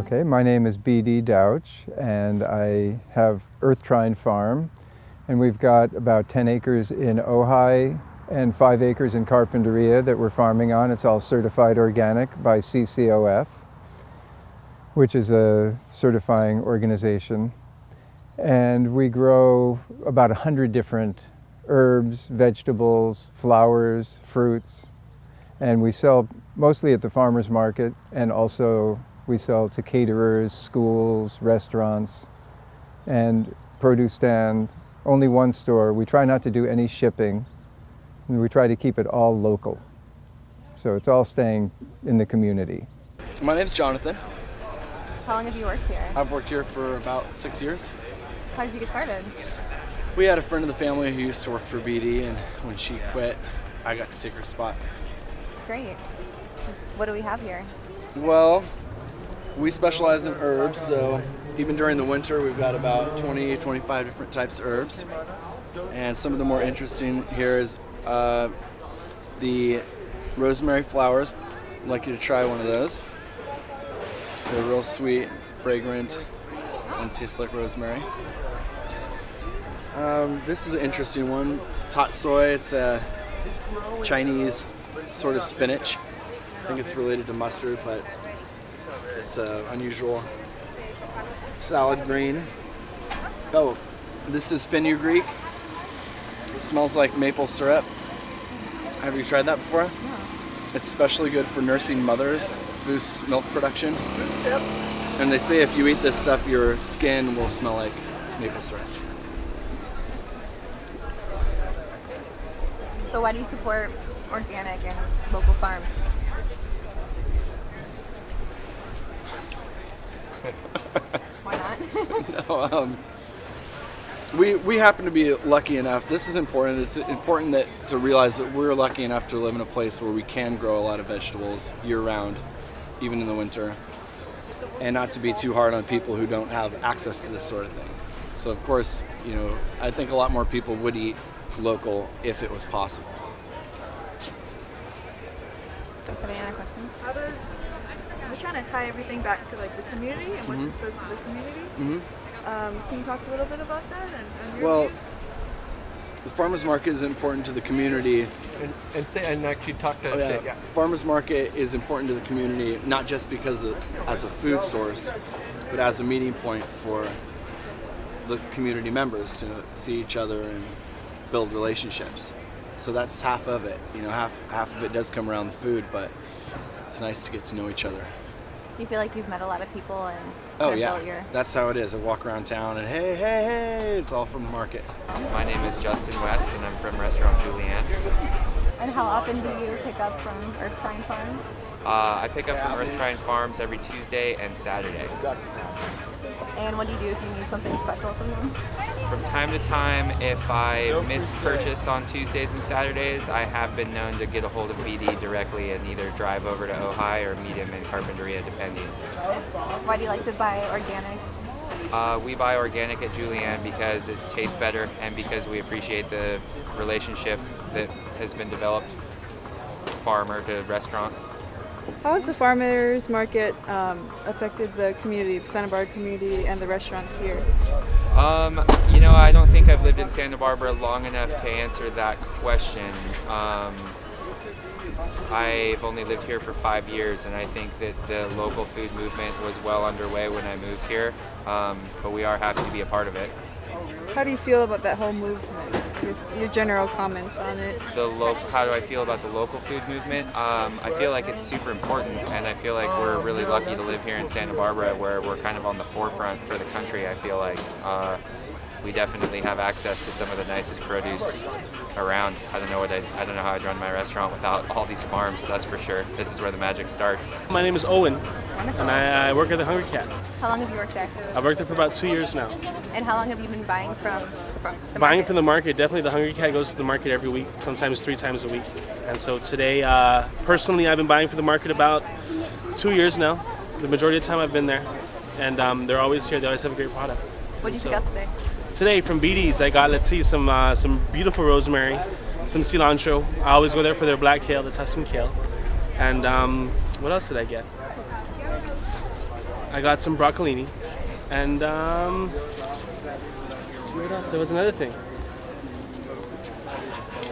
Okay, my name is B.D. Douch, and I have Earth Trine Farm, and we've got about 10 acres in Ojai and 5 acres in Carpinteria that we're farming on. It's all certified organic by CCOF, which is a certifying organization. And we grow about 100 different herbs, vegetables, flowers, fruits, and we sell mostly at the farmers market, and also we sell to caterers, schools, restaurants, and produce stand. Only one store. We try not to do any shipping, and we try to keep it all local. So it's all staying in the community. My name's Jonathan. How long have you worked here? I've worked here for about 6 years. How did you get started? We had a friend of the family who used to work for BD, and when she quit, I got to take her spot. It's great. What do we have here? Well, we specialize in herbs, so even during the winter, we've got about 20, 25 different types of herbs. And some of the more interesting here is the rosemary flowers. I'd like you to try one of those. They're real sweet, fragrant, and taste like rosemary. This is an interesting one. Tatsoi, it's a Chinese sort of spinach. I think it's related to mustard, but it's an unusual salad green. Oh, this is fenugreek. It smells like maple syrup. Have you tried that before? No. It's especially good for nursing mothers, boosts milk production. And they say if you eat this stuff, your skin will smell like maple syrup. So why do you support organic and local farms? Why not? No, we happen to be lucky enough. This is important. It's important to realize that we're lucky enough to live in a place where we can grow a lot of vegetables year-round, even in the winter, and not to be too hard on people who don't have access to this sort of thing. So, of course, I think a lot more people would eat local if it was possible. Any other questions? We're trying to tie everything back to like the community and what this does to the community. Can you talk a little bit about that and your Well, views? the farmers market is important to the community. And actually talk to yeah. Farmers market is important to the community, not just because as a food source, but as a meeting point for the community members to see each other and build relationships. So that's half of it. Half of it does come around the food, but it's nice to get to know each other. Do you feel like you've met a lot of people and Oh kind of yeah, built your... that's how it is. I walk around town and hey, it's all from the market. My name is Justin West, and I'm from Restaurant Julienne. And how often do you pick up from Earth Trine Farms? I pick up from Earth Trine Farms every Tuesday and Saturday. And what do you do if you need something special from them? From time to time, if I miss purchase on Tuesdays and Saturdays, I have been known to get a hold of BD directly and either drive over to Ojai or meet him in Carpinteria, depending. Why do you like to buy organic? We buy organic at Julienne because it tastes better and because we appreciate the relationship that has been developed, farmer to restaurant. How has the farmers market affected the community, the Santa Barbara community, and the restaurants here? I don't think I've lived in Santa Barbara long enough to answer that question. I've only lived here for 5 years, and I think that the local food movement was well underway when I moved here, but we are happy to be a part of it. How do you feel about that whole movement? Your general comments on it? How do I feel about the local food movement? I feel like it's super important, and I feel like we're really lucky to live here in Santa Barbara, where we're kind of on the forefront for the country. I feel like we definitely have access to some of the nicest produce around. I don't know how I'd run my restaurant without all these farms, that's for sure. This is where the magic starts. My name is Owen, Wonderful. and I work at the Hungry Cat. How long have you worked there? I've worked there for about 2 years now. And how long have you been buying from the market? Buying from the market, definitely the Hungry Cat goes to the market every week, sometimes 3 times a week. And so today, personally, I've been buying from the market about 2 years now. The majority of the time I've been there, and they're always here. They always have a great product. What did you pick up today? Today from BD's, I got, some beautiful rosemary, some cilantro. I always go there for their black kale, the Tuscan kale. And what else did I get? I got some broccolini, and let's see what else. There was another thing.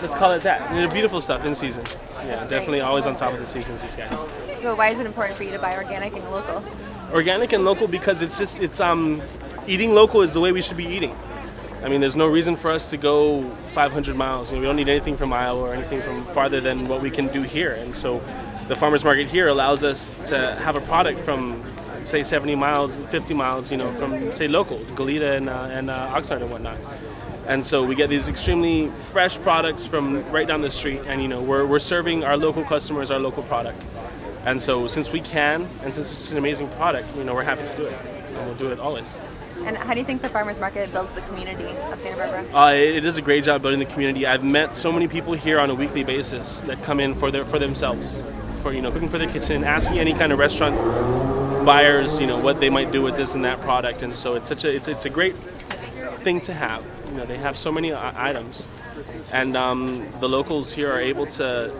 Let's call it that. They're beautiful stuff in season. Yeah, definitely always on top of the seasons, these guys. So why is it important for you to buy organic and local? Organic and local because it's eating local is the way we should be eating. I mean, there's no reason for us to go 500 miles. We don't need anything from Iowa or anything from farther than what we can do here. And so the farmers market here allows us to have a product from, say, 70 miles, 50 miles, from, say, local, Goleta and Oxnard and whatnot. And so we get these extremely fresh products from right down the street, and we're serving our local customers our local product. And so since we can, and since it's an amazing product, we're happy to do it, and we'll do it always. And how do you think the farmers market builds the community of Santa Barbara? It is a great job building the community. I've met so many people here on a weekly basis that come in for themselves, for cooking for their kitchen, asking any kind of restaurant buyers, what they might do with this and that product. And so it's a great thing to have. They have so many items, and the locals here are able to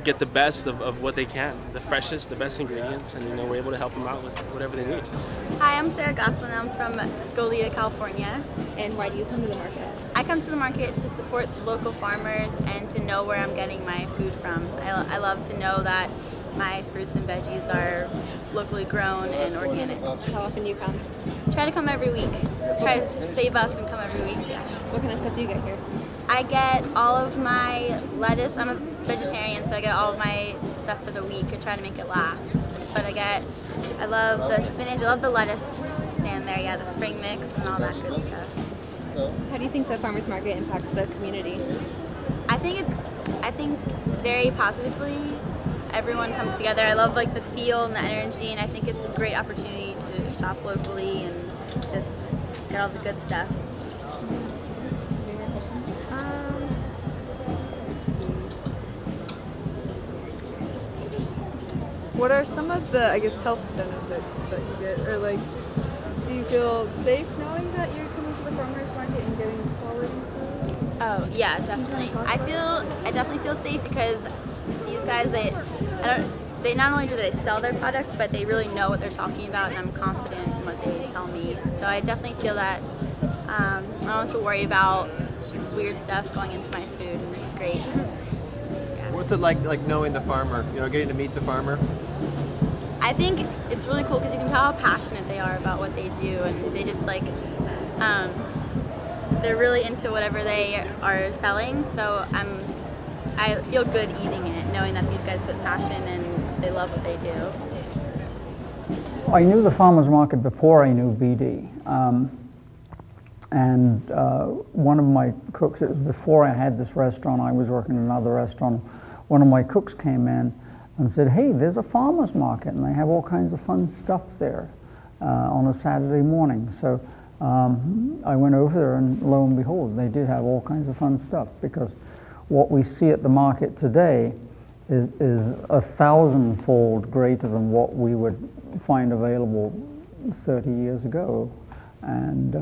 get the best of what they can, the freshest, the best ingredients, and we're able to help them out with whatever they need. Hi, I'm Sarah Gosselin. I'm from Goleta, California. And why do you come to the market? I come to the market to support local farmers and to know where I'm getting my food from. I love to know that my fruits and veggies are locally grown and organic. How often do you come? Try to come every week. Try to save up and come every week. What kind of stuff do you get here? I get all of my lettuce. I'm a vegetarian, so I get all of my stuff for the week. I try to make it last. But I love the spinach. I love the lettuce stand there. Yeah, the spring mix and all that good stuff. How do you think the farmers market impacts the community? I think very positively. Everyone comes together. I love the feel and the energy, and I think it's a great opportunity to shop locally and just get all the good stuff. What are some of the, health benefits that you get? Or do you feel safe knowing that you're coming to the farmers market and getting quality food? Oh yeah, definitely. I definitely feel safe because these guys, they not only do they sell their product, but they really know what they're talking about, and I'm confident in what they tell me. So I definitely feel that I don't have to worry about weird stuff going into my food, and it's great. Yeah. What's it like knowing the farmer? Getting to meet the farmer. I think it's really cool because you can tell how passionate they are about what they do, and they just they're really into whatever they are selling. So I feel good eating it, knowing that these guys put passion and they love what they do. I knew the farmers market before I knew BD. One of my cooks, it was before I had this restaurant, I was working in another restaurant. One of my cooks came in and said, hey, there's a farmers market and they have all kinds of fun stuff there on a Saturday morning. So I went over there and lo and behold, they did have all kinds of fun stuff, because what we see at the market today is 1,000-fold greater than what we would find available 30 years ago. And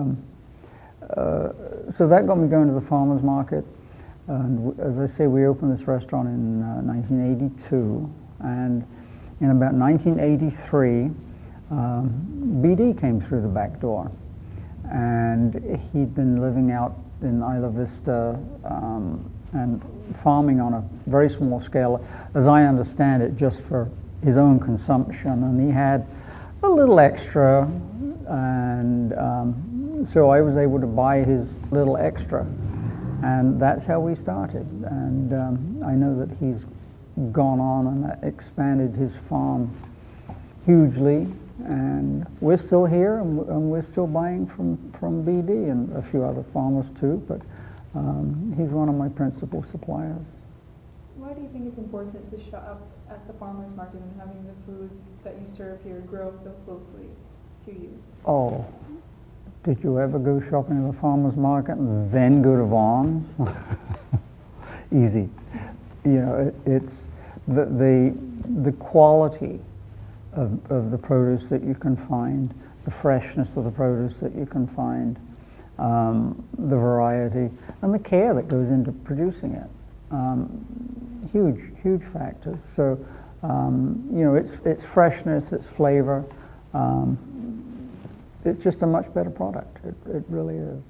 so that got me going to the farmers market. And as I say, we opened this restaurant in 1982. And in about 1983, BD came through the back door. And he'd been living out in Isla Vista and farming on a very small scale, as I understand it, just for his own consumption. And he had a little extra, and so I was able to buy his little extra. And that's how we started. And I know that he's gone on and expanded his farm hugely. And we're still here, and we're still buying from BD and a few other farmers too, but he's one of my principal suppliers. Why do you think it's important to shop at the farmers market and having the food that you serve here grow so closely to you? Oh, did you ever go shopping at the farmers market and then go to Vaughn's? Easy. It's the quality of the produce that you can find, the freshness of the produce that you can find, the variety, and the care that goes into producing it. Huge factors. So, it's freshness, it's flavor, it's just a much better product. It really is.